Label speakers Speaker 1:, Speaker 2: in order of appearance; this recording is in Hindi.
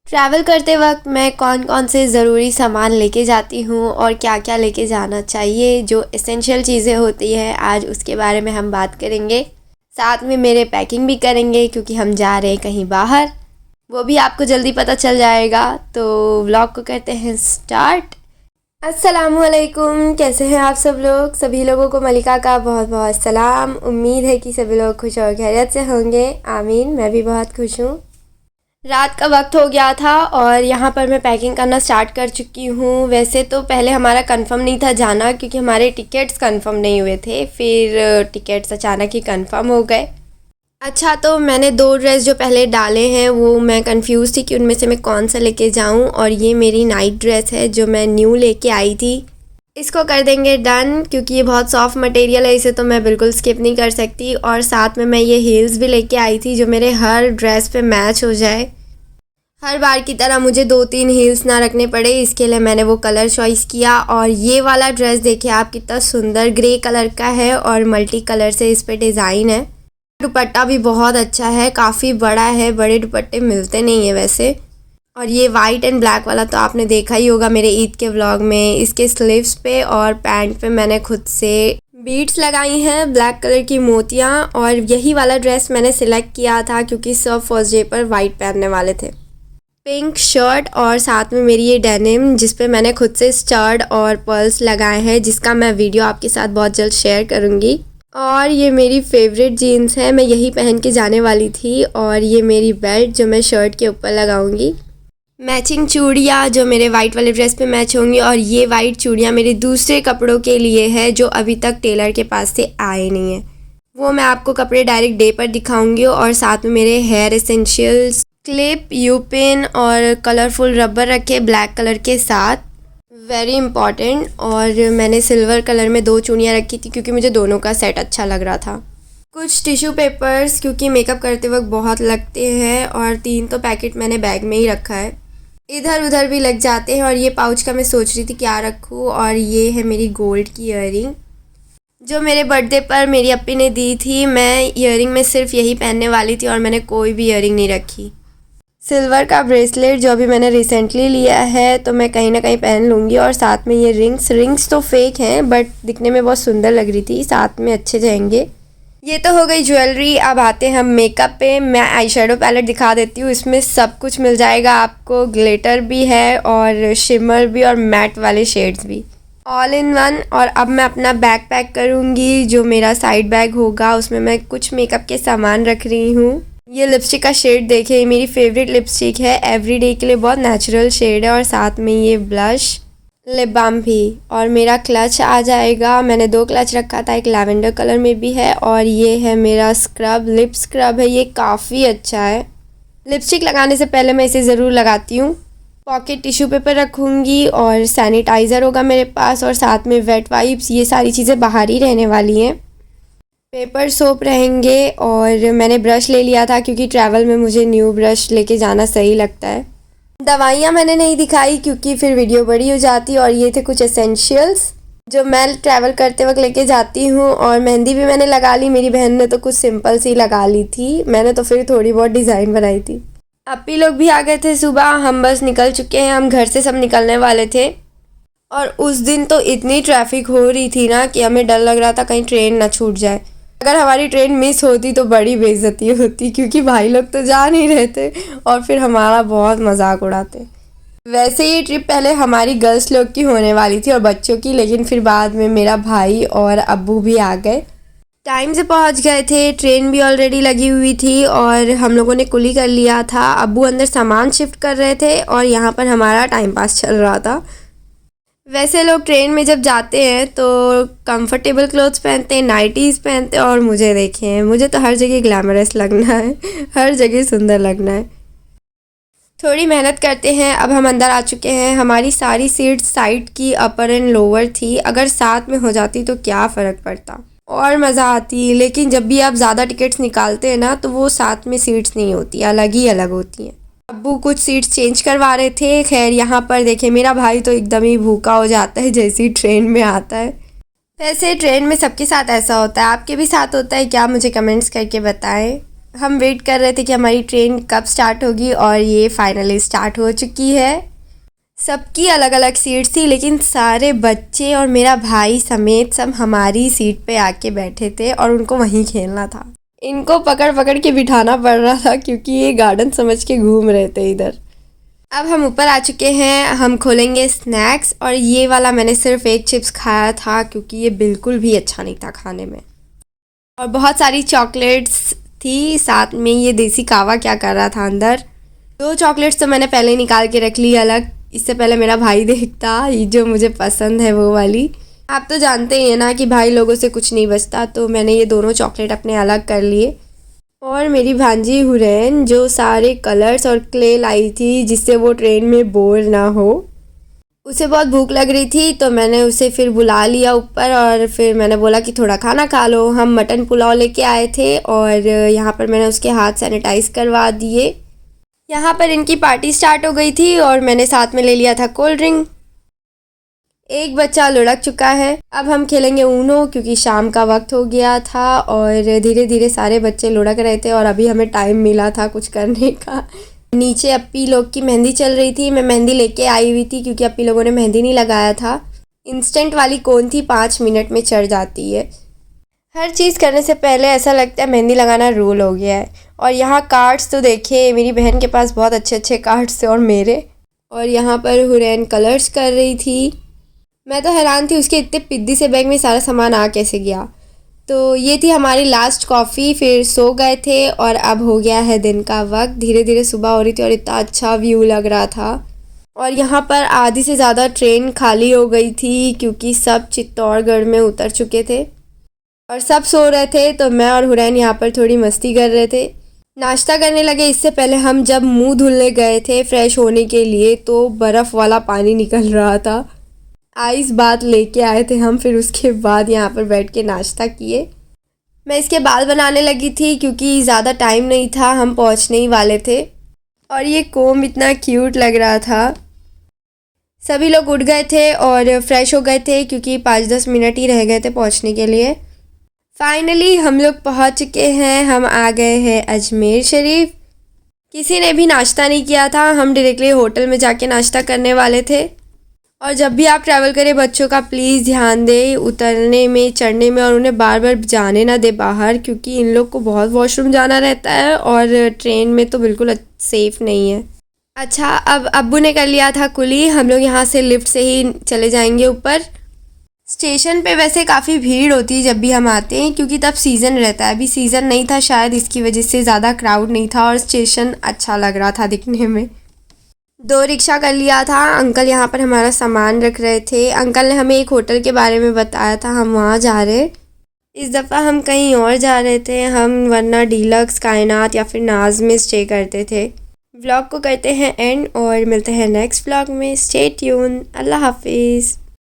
Speaker 1: ट्रैवल करते वक्त मैं कौन कौन से ज़रूरी सामान लेके जाती हूँ और क्या क्या लेके जाना चाहिए, जो एसेंशियल चीज़ें होती हैं, आज उसके बारे में हम बात करेंगे। साथ में मेरे पैकिंग भी करेंगे क्योंकि हम जा रहे हैं कहीं बाहर, वो भी आपको जल्दी पता चल जाएगा। तो व्लॉग को करते हैं स्टार्ट। अस्सलामुअलैकुम, कैसे हैं आप सब लोग? सभी लोगों को मलिका का बहुत बहुत सलाम। उम्मीद है कि सभी लोग खुश और खैरियत से होंगे। आमीन। मैं भी बहुत खुश हूँ। रात का वक्त हो गया था और यहाँ पर मैं पैकिंग करना स्टार्ट कर चुकी हूँ। वैसे तो पहले हमारा कंफर्म नहीं था जाना, क्योंकि हमारे टिकट्स कंफर्म नहीं हुए थे। फिर टिकट्स अचानक ही कंफर्म हो गए। अच्छा, तो मैंने 2 ड्रेस जो पहले डाले हैं वो मैं कंफ्यूज थी कि उनमें से मैं कौन सा लेके जाऊँ। और ये मेरी नाइट ड्रेस है जो मैं न्यू लेके आई थी। इसको कर देंगे डन, क्योंकि ये बहुत सॉफ्ट मटेरियल है, इसे तो मैं बिल्कुल स्किप नहीं कर सकती। और साथ में मैं ये हील्स भी लेके आई थी जो मेरे हर ड्रेस पे मैच हो जाए। हर बार की तरह मुझे 2-3 हील्स ना रखने पड़े, इसके लिए मैंने वो कलर चॉइस किया। और ये वाला ड्रेस देखिए आप, कितना सुंदर ग्रे कलर का है और मल्टी कलर से इस पे डिज़ाइन है। दुपट्टा भी बहुत अच्छा है, काफ़ी बड़ा है, बड़े दुपट्टे मिलते नहीं है वैसे। और ये वाइट एंड ब्लैक वाला तो आपने देखा ही होगा मेरे ईद के व्लॉग में। इसके स्लीव्स पे और पैंट पे मैंने खुद से बीड्स लगाई हैं, ब्लैक कलर की मोतियाँ। और यही वाला ड्रेस मैंने सिलेक्ट किया था क्योंकि सब फर्स्ट डे पर वाइट पहनने वाले थे। पिंक शर्ट और साथ में मेरी ये डेनिम, जिस पे मैंने खुद से स्टड और पर्ल्स लगाए हैं, जिसका मैं वीडियो आपके साथ बहुत जल्द शेयर करूँगी। और ये मेरी फेवरेट जीन्स है, मैं यही पहन के जाने वाली थी। और ये मेरी बेल्ट जो मैं शर्ट के ऊपर लगाऊंगी। मैचिंग चूड़ियाँ जो मेरे वाइट वाले ड्रेस पे मैच होंगी। और ये वाइट चूड़ियाँ मेरे दूसरे कपड़ों के लिए है जो अभी तक टेलर के पास से आए नहीं है, वो मैं आपको कपड़े डायरेक्ट डे पर दिखाऊंगी। और साथ में मेरे hair essentials, clip, U pin और कलरफुल रबर रखे ब्लैक कलर के साथ, वेरी इंपॉर्टेंट। और मैंने सिल्वर कलर में 2 चूड़ियाँ रखी थी क्योंकि मुझे दोनों का सेट अच्छा लग रहा था। कुछ टिश्यू पेपर्स, क्योंकि मेकअप करते वक्त बहुत लगते हैं। और 3 तो पैकेट मैंने बैग में ही रखा है, इधर उधर भी लग जाते हैं। और ये पाउच का मैं सोच रही थी क्या रखूँ। और ये है मेरी गोल्ड की ईयरिंग जो मेरे बर्थडे पर मेरी अप्पी ने दी थी। मैं ईयरिंग में सिर्फ यही पहनने वाली थी और मैंने कोई भी ईयरिंग नहीं रखी। सिल्वर का ब्रेसलेट जो अभी मैंने रिसेंटली लिया है, तो मैं कहीं ना कहीं पहन लूँगी। और साथ में ये रिंग्स तो फेक हैं बट दिखने में बहुत सुंदर लग रही थी, साथ में अच्छे जाएंगे। ये तो हो गई ज्वेलरी। अब आते हैं हम मेकअप पे। मैं आई शेडो पैलेट दिखा देती हूँ, इसमें सब कुछ मिल जाएगा आपको। ग्लिटर भी है और शिमर भी और मैट वाले शेड्स भी, ऑल इन वन। और अब मैं अपना बैग पैक करूँगी, जो मेरा साइड बैग होगा उसमें मैं कुछ मेकअप के सामान रख रही हूँ। ये लिपस्टिक का शेड देखिए, ये मेरी फेवरेट लिपस्टिक है, एवरीडे के लिए बहुत नेचुरल शेड है। और साथ में ये ब्लश, लिप बाम भी। और मेरा क्लच आ जाएगा, मैंने 2 क्लच रखा था, एक लैवेंडर कलर में भी है। और ये है मेरा स्क्रब, लिप स्क्रब है, ये काफ़ी अच्छा है। लिपस्टिक लगाने से पहले मैं इसे ज़रूर लगाती हूँ। पॉकेट टिश्यू पेपर रखूँगी और सैनिटाइज़र होगा मेरे पास। और साथ में वेट वाइप्स, ये सारी चीज़ें बाहर ही रहने वाली हैं। पेपर सोप रहेंगे। और मैंने ब्रश ले लिया था क्योंकि ट्रैवल में मुझे न्यू ब्रश लेके जाना सही लगता है। दवाइयाँ मैंने नहीं दिखाई क्योंकि फिर वीडियो बड़ी हो जाती। और ये थे कुछ एसेंशियल्स जो मैं ट्रैवल करते वक्त लेके जाती हूँ। और मेहंदी भी मैंने लगा ली, मेरी बहन ने तो कुछ सिंपल सी लगा ली थी, मैंने तो फिर थोड़ी बहुत डिज़ाइन बनाई थी। अप्पी लोग भी आ गए थे सुबह, हम बस निकल चुके हैं, हम घर से सब निकलने वाले थे। और उस दिन तो इतनी ट्रैफिक हो रही थी ना कि हमें डर लग रहा था कहीं ट्रेन ना छूट जाए। अगर हमारी ट्रेन मिस होती तो बड़ी बेइज्जती होती, क्योंकि भाई लोग तो जा नहीं रहे थे और फिर हमारा बहुत मजाक उड़ाते। वैसे ये ट्रिप पहले हमारी गर्ल्स लोग की होने वाली थी और बच्चों की, लेकिन फिर बाद में मेरा भाई और अब्बू भी आ गए, टाइम से पहुंच गए थे। ट्रेन भी ऑलरेडी लगी हुई थी और हम लोगों ने कुली कर लिया था। अब्बू अंदर सामान शिफ्ट कर रहे थे और यहाँ पर हमारा टाइम पास चल रहा था। वैसे लोग ट्रेन में जब जाते हैं तो कंफर्टेबल क्लोथ्स पहनते हैं, नाइटीज़ पहनते हैं। और मुझे देखें, मुझे तो हर जगह ग्लैमरस लगना है, हर जगह सुंदर लगना है। थोड़ी मेहनत करते हैं। अब हम अंदर आ चुके हैं। हमारी सारी सीट्स साइड की अपर एंड लोअर थी, अगर साथ में हो जाती तो क्या फ़र्क पड़ता और मज़ा आती। लेकिन जब भी आप ज़्यादा टिकट्स निकालते हैं ना, तो वो साथ में सीट्स नहीं होती, अलग ही अलग होती हैं। अब्बू कुछ सीट्स चेंज करवा रहे थे। खैर यहाँ पर देखें, मेरा भाई तो एकदम ही भूखा हो जाता है जैसे ही ट्रेन में आता है। वैसे ट्रेन में सबके साथ ऐसा होता है, आपके भी साथ होता है क्या? मुझे कमेंट्स करके बताएं। हम वेट कर रहे थे कि हमारी ट्रेन कब स्टार्ट होगी और ये फाइनली स्टार्ट हो चुकी है। सबकी अलग अलग सीट थी, लेकिन सारे बच्चे और मेरा भाई समेत सब हमारी सीट पे आके बैठे थे और उनको वहीं खेलना था। इनको पकड़ पकड़ के बिठाना पड़ रहा था क्योंकि ये गार्डन समझ के घूम रहे थे इधर। अब हम ऊपर आ चुके हैं, हम खोलेंगे स्नैक्स। और ये वाला मैंने सिर्फ एक चिप्स खाया था क्योंकि ये बिल्कुल भी अच्छा नहीं था खाने में। और बहुत सारी चॉकलेट्स थी, साथ में ये देसी कावा क्या कर रहा था अंदर। 2 चॉकलेट्स तो मैंने पहले ही निकाल के रख ली अलग, इससे पहले मेरा भाई देखता, ये जो मुझे पसंद है वो वाली। आप तो जानते ही हैं ना कि भाई लोगों से कुछ नहीं बचता, तो मैंने ये दोनों चॉकलेट अपने अलग कर लिए। और मेरी भांजी हुरैन जो सारे कलर्स और क्ले लाई थी जिससे वो ट्रेन में बोर ना हो। उसे बहुत भूख लग रही थी तो मैंने उसे फिर बुला लिया ऊपर और फिर मैंने बोला कि थोड़ा खाना खा लो। हम मटन पुलाव लेके आए थे और यहाँ पर मैंने उसके हाथ सैनिटाइज़ करवा दिए। यहाँ पर इनकी पार्टी स्टार्ट हो गई थी और मैंने साथ में ले लिया था कोल्ड ड्रिंक। एक बच्चा लुढ़क चुका है। अब हम खेलेंगे ऊनो क्योंकि शाम का वक्त हो गया था और धीरे धीरे सारे बच्चे लुढ़क रहे थे और अभी हमें टाइम मिला था कुछ करने का। नीचे अप्पी लोग की मेहंदी चल रही थी, मैं मेहंदी लेके आई हुई थी क्योंकि अप्पी लोगों ने मेहंदी नहीं लगाया था। इंस्टेंट वाली कोन थी, 5 मिनट में चढ़ जाती है। हर चीज़ करने से पहले ऐसा लगता है मेहंदी लगाना रूल हो गया है। और यहाँ कार्ड्स तो देखिए, मेरी बहन के पास बहुत अच्छे अच्छे कार्ड्स थे और मेरे। और यहाँ पर हुरैन कलर्स कर रही थी। मैं तो हैरान थी उसके इतने पिद्दी से बैग में सारा सामान आ कैसे गया। तो ये थी हमारी लास्ट कॉफ़ी, फिर सो गए थे और अब हो गया है दिन का वक्त। धीरे धीरे सुबह हो रही थी और इतना अच्छा व्यू लग रहा था। और यहाँ पर आधी से ज़्यादा ट्रेन खाली हो गई थी क्योंकि सब चित्तौड़गढ़ में उतर चुके थे और सब सो रहे थे। तो मैं और हुरैन यहाँ पर थोड़ी मस्ती कर रहे थे, नाश्ता करने लगे। इससे पहले हम जब मुंह धुलने गए थे फ्रेश होने के लिए तो बर्फ़ वाला पानी निकल रहा था। आइस बात लेके आए थे हम, फिर उसके बाद यहाँ पर बैठ के नाश्ता किए। मैं इसके बाल बनाने लगी थी क्योंकि ज़्यादा टाइम नहीं था, हम पहुँचने ही वाले थे। और ये कोम इतना क्यूट लग रहा था। सभी लोग उठ गए थे और फ्रेश हो गए थे क्योंकि 5-10 मिनट ही रह गए थे पहुँचने के लिए। फाइनली हम लोग पहुँच चुके हैं, हम आ गए हैं अजमेर शरीफ। किसी ने भी नाश्ता नहीं किया था, हम डायरेक्टली होटल में जाके नाश्ता करने वाले थे। और जब भी आप ट्रैवल करें बच्चों का प्लीज़ ध्यान दें उतरने में, चढ़ने में, और उन्हें बार बार जाने ना दे बाहर क्योंकि इन लोग को बहुत वॉशरूम जाना रहता है और ट्रेन में तो बिल्कुल सेफ़ नहीं है। अच्छा, अब अब्बू ने कर लिया था कुली, हम लोग यहाँ से लिफ्ट से ही चले जाएंगे ऊपर। स्टेशन पे वैसे काफ़ी भीड़ होती है जब भी हम आते हैं क्योंकि तब सीज़न रहता है। अभी सीज़न नहीं था शायद, इसकी वजह से ज़्यादा क्राउड नहीं था और स्टेशन अच्छा लग रहा था दिखने में। 2 रिक्शा कर लिया था। अंकल यहाँ पर हमारा सामान रख रहे थे। अंकल ने हमें एक होटल के बारे में बताया था, हम वहाँ जा रहे। इस दफ़ा हम कहीं और जा रहे थे, हम वरना डीलक्स, कायनात या फिर नाज में स्टे करते थे। व्लॉग को करते हैं एंड और मिलते हैं नेक्स्ट व्लॉग में। Stay tune. अल्लाह हाफिज़।